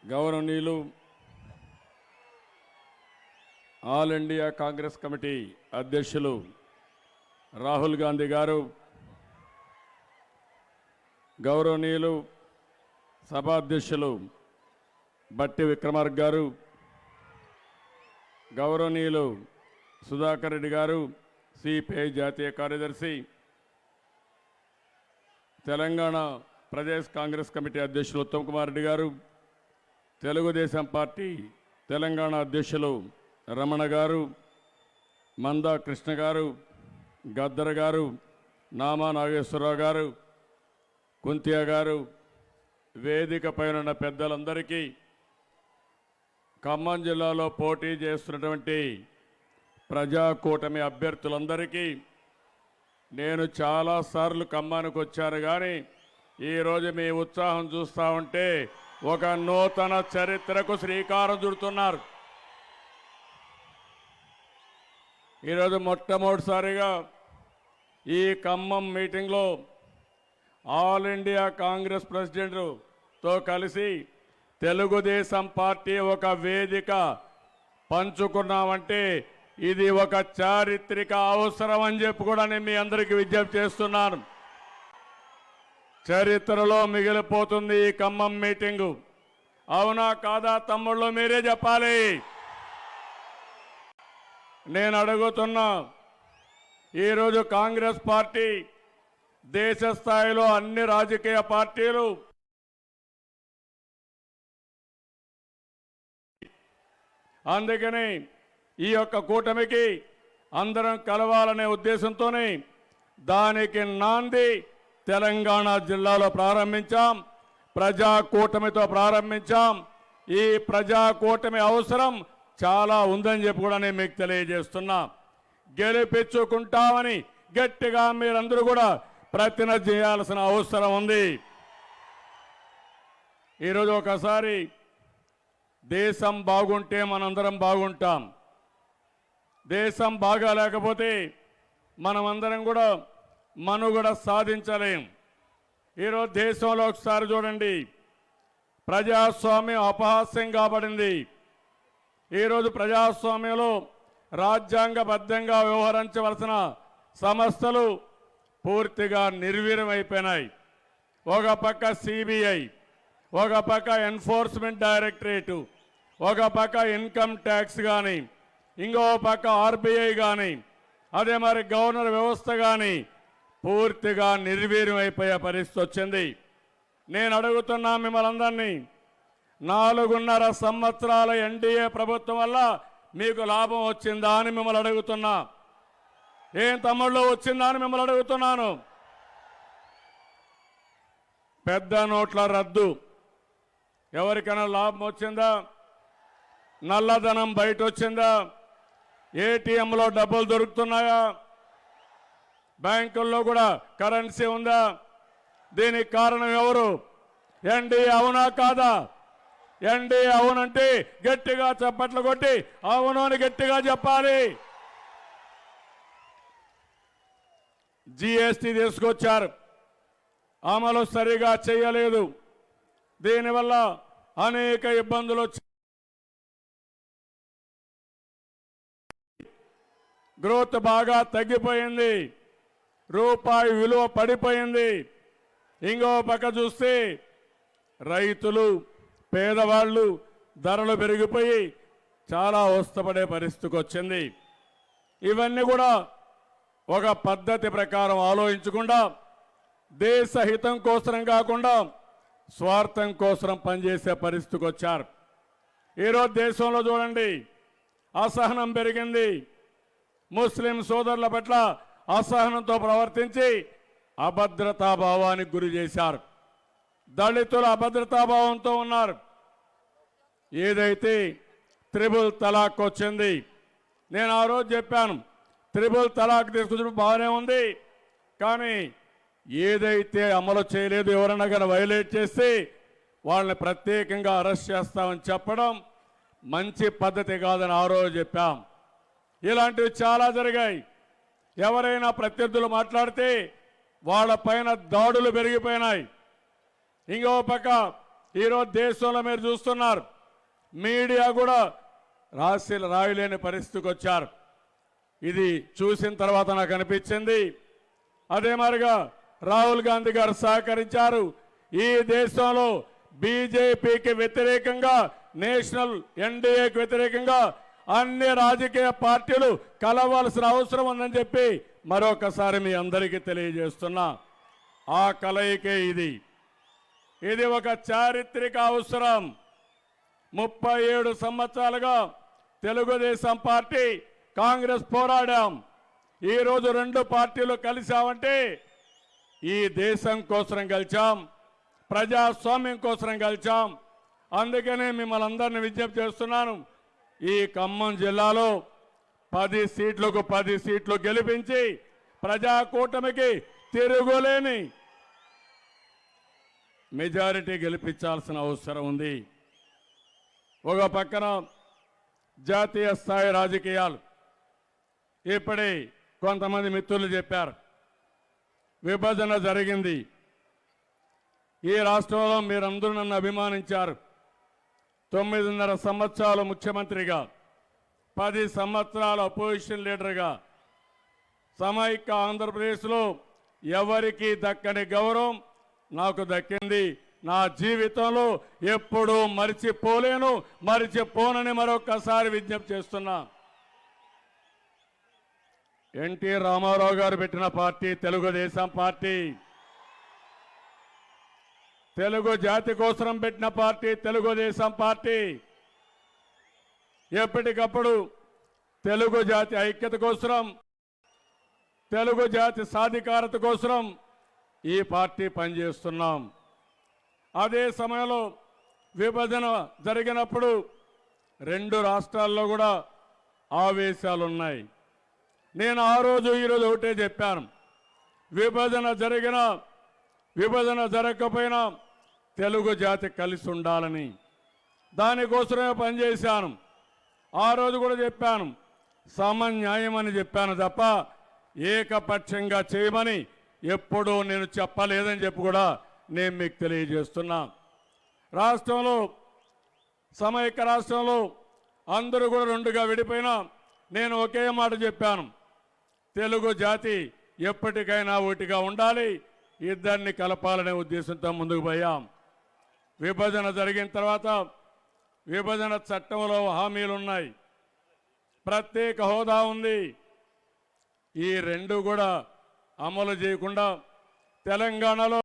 గౌరవనీయులు all India Congress committee అధ్యక్షులు రాహుల్ గాంధీ గారు, గౌరవనీయులు సభాధ్యక్షులు బట్టి విక్రమార్క గారు, గౌరవనీయులు సుధాకర్ రెడ్డి గారు, సిపిఐ జాతీయ కార్యదర్శి, తెలంగాణ ప్రదేశ్ కాంగ్రెస్ కమిటీ అధ్యక్షులు ఉత్తమ్ కుమార్ రెడ్డి గారు, తెలుగుదేశం పార్టీ తెలంగాణ అధ్యక్షులు రమణ గారు, మందా కృష్ణ గారు, గద్దర్ గారు, నామా నాగేశ్వరరావు గారు, కుంతియా గారు, వేదిక పైన పెద్దలందరికీ, ఖమ్మం జిల్లాలో పోటీ చేస్తున్నటువంటి ప్రజాకూటమి అభ్యర్థులందరికీ, నేను చాలాసార్లు ఖమ్మానికి వచ్చాను కానీ ఈరోజు మీ ఉత్సాహం చూస్తూ ఉంటే ఒక నూతన చరిత్రకు శ్రీకారం చుడుతున్నారు. ఈరోజు మొట్టమొదటిసారిగా ఈ ఖమ్మం మీటింగ్లో ఆల్ ఇండియా కాంగ్రెస్ ప్రెసిడెంట్తో కలిసి తెలుగుదేశం పార్టీ ఒక వేదిక పంచుకున్నామంటే ఇది ఒక చారిత్రక అవసరం అని చెప్పి కూడా నేను మీ అందరికీ విజ్ఞప్తి చేస్తున్నాను. చరిత్రలో మిగిలిపోతుంది ఈ ఖమ్మం మీటింగు. అవునా కాదా తమ్ముళ్ళు, మీరే చెప్పాలి. నేను అడుగుతున్నా, ఈరోజు కాంగ్రెస్ పార్టీ దేశ స్థాయిలో అన్ని రాజకీయ పార్టీలు అందుకని ఈ యొక్క కూటమికి అందరం కలవాలనే ఉద్దేశంతోనే దానికి నాంది తెలంగాణ జిల్లాలో ప్రారంభించాం. ప్రజా కూటమితో ప్రారంభించాం. ఈ ప్రజా కూటమి అవసరం చాలా ఉందని చెప్పి కూడా నేను మీకు తెలియజేస్తున్నా. గెలిపించుకుంటామని గట్టిగా మీరందరూ కూడా ప్రతిజ్ఞ చేయాల్సిన అవసరం ఉంది. ఈరోజు ఒకసారి దేశం బాగుంటే మనందరం బాగుంటాం. దేశం బాగా లేకపోతే మనమందరం కూడా మనుగడ సాధించలేం. ఈరోజు దేశంలో ఒకసారి చూడండి, ప్రజాస్వామ్యం అపహాస్యం కాబడింది. ఈరోజు ప్రజాస్వామ్యంలో రాజ్యాంగబద్ధంగా వ్యవహరించవలసిన సంస్థలు పూర్తిగా నిర్వీర్యమైపోయినాయి. ఒక పక్క సిబిఐ, ఒక పక్క ఎన్ఫోర్స్మెంట్ డైరెక్టరేటు, ఒక పక్క ఇన్కమ్ ట్యాక్స్ కానీ, ఇంకో పక్క ఆర్బీఐ కానీ, అదే మరి గవర్నర్ వ్యవస్థ కానీ పూర్తిగా నిర్వీర్యమైపోయే పరిస్థితి వచ్చింది. నేను అడుగుతున్నా మిమ్మల్ని అందరినీ, 4.5 సంవత్సరాల ఎన్డీఏ ప్రభుత్వం వల్ల మీకు లాభం వచ్చిందా అని మిమ్మల్ని అడుగుతున్నా. ఏం తమ్ముళ్ళు వచ్చిందా అని మిమ్మల్ని అడుగుతున్నాను. పెద్ద నోట్ల రద్దు ఎవరికైనా లాభం వచ్చిందా? నల్లధనం బయట వచ్చిందా? ఏటీఎంలో డబ్బులు దొరుకుతున్నాయా? బ్యాంకుల్లో కూడా కరెన్సీ ఉందా? దీనికి కారణం ఎవరు? ఎన్డీఏ. అవునా కాదా? ఎన్డీఏ అవునంటే గట్టిగా చప్పట్లు కొట్టి అవును అని గట్టిగా చెప్పాలి. జీఎస్టీ తీసుకొచ్చారు, అమలు సరిగా చేయలేదు. దీనివల్ల అనేక ఇబ్బందులు వచ్చాయి. గ్రోత్ బాగా తగ్గిపోయింది, రూపాయి విలువ పడిపోయింది. ఇంకో పక్క చూస్తే రైతులు, పేదవాళ్ళు ధరలు పెరిగిపోయి చాలా అవస్థపడే పరిస్థితికి వచ్చింది. ఇవన్నీ కూడా ఒక పద్ధతి ప్రకారం ఆలోచించకుండా, దేశ హితం కోసం కాకుండా స్వార్థం కోసం పనిచేసే పరిస్థితికి వచ్చారు. ఈరోజు దేశంలో చూడండి, అసహనం పెరిగింది. ముస్లిం సోదరుల పట్ల అసహనంతో ప్రవర్తించి అభద్రతాభావానికి గురి చేశారు. దళితులు అభద్రతాభావంతో ఉన్నారు. ఏదైతే త్రిబుల్ తలాక్ వచ్చింది, నేను ఆ రోజు చెప్పాను, త్రిబుల్ తలాక్ తీసుకొచ్చిన బాగానే ఉంది, కానీ ఏదైతే అమలు చేయలేదు, ఎవరైనా కానీ వైలేట్ చేస్తే వాళ్ళని ప్రత్యేకంగా అరెస్ట్ చేస్తామని చెప్పడం మంచి పద్ధతి కాదని ఆ రోజు చెప్పాం. ఇలాంటివి చాలా జరిగాయి. ఎవరైనా ప్రత్యర్థులు మాట్లాడితే వాళ్ళ పైన దాడులు పెరిగిపోయినాయి. ఇంకో పక్క ఈరోజు దేశంలో మీరు చూస్తున్నారు, మీడియా కూడా రాయలేని పరిస్థితికి వచ్చారు. ఇది చూసిన తర్వాత నాకు అనిపించింది, అదే మరిగా రాహుల్ గాంధీ గారు సహకరించారు. ఈ దేశంలో బీజేపీకి వ్యతిరేకంగా, నేషనల్ ఎన్డీఏకి వ్యతిరేకంగా అన్ని రాజకీయ పార్టీలు కలవాల్సిన అవసరం ఉందని చెప్పి మరొకసారి మీ అందరికీ తెలియజేస్తున్నా. ఆ కలయికే ఇది ఒక చారిత్రక అవసరం. 37 సంవత్సరాలుగా తెలుగుదేశం పార్టీ, కాంగ్రెస్ పోరాడాం. ఈరోజు రెండు పార్టీలు కలిశామంటే ఈ దేశం కోసం గెలిచాం, ప్రజాస్వామ్యం కోసం గెలిచాం. అందుకనే మిమ్మల్ని అందరినీ విజ్ఞప్తి చేస్తున్నాను, ఈ ఖమ్మం జిల్లాలో 10 సీట్లకు 10 సీట్లు గెలిపించి ప్రజాకూటమికి తిరుగులేని మెజారిటీ గెలిపించాల్సిన అవసరం ఉంది. ఒక పక్కన జాతీయ స్థాయి రాజకీయాలు, ఇప్పుడే కొంతమంది మిత్రులు చెప్పారు, విభజన జరిగింది. ఈ రాష్ట్రంలో మీరందరూ నన్ను అభిమానించారు. 9.5 సంవత్సరాలు ముఖ్యమంత్రిగా, 10 సంవత్సరాలు అపోజిషన్ లీడర్గా సమైక్య ఆంధ్రప్రదేశ్లో ఎవరికీ దక్కని గౌరవం నాకు దక్కింది. నా జీవితంలో ఎప్పుడూ మరిచిపోలేను, మరిచిపోనని మరొకసారి విజ్ఞప్తి చేస్తున్నా. ఎన్టీ రామారావు గారు పెట్టిన పార్టీ తెలుగుదేశం పార్టీ, తెలుగు జాతి కోసం పెట్టిన పార్టీ తెలుగుదేశం పార్టీ. ఎప్పటికప్పుడు తెలుగు జాతి ఐక్యత కోసం, తెలుగు జాతి సాధికారత కోసం ఈ పార్టీ పనిచేస్తున్నాం. అదే సమయంలో విభజన జరిగినప్పుడు 2 రాష్ట్రాల్లో కూడా ఆవేశాలున్నాయి. నేను ఆ రోజు ఈరోజు ఒకటే చెప్పాను, విభజన జరిగినా విభజన జరగకపోయినా తెలుగు జాతి కలిసి ఉండాలని. దానికోసమే పనిచేశాను. ఆ రోజు కూడా చెప్పాను, సమన్యాయం అని చెప్పాను తప్ప ఏకపక్షంగా చేయమని ఎప్పుడూ నేను చెప్పలేదని చెప్పి కూడా నేను మీకు తెలియజేస్తున్నా. రాష్ట్రంలో, సమైక్య రాష్ట్రంలో అందరూ కూడా 2గా విడిపోయినా నేను ఒకే మాట చెప్పాను, తెలుగు జాతి ఎప్పటికైనా ఒకటిగా ఉండాలి, ఇద్దరిని కలపాలనే ఉద్దేశంతో ముందుకు పోయాం. విభజన జరిగిన తర్వాత విభజన చట్టంలో హామీలు ఉన్నాయి, ప్రత్యేక హోదా ఉంది. ఈ 2 కూడా అమలు చేయకుండా తెలంగాణలో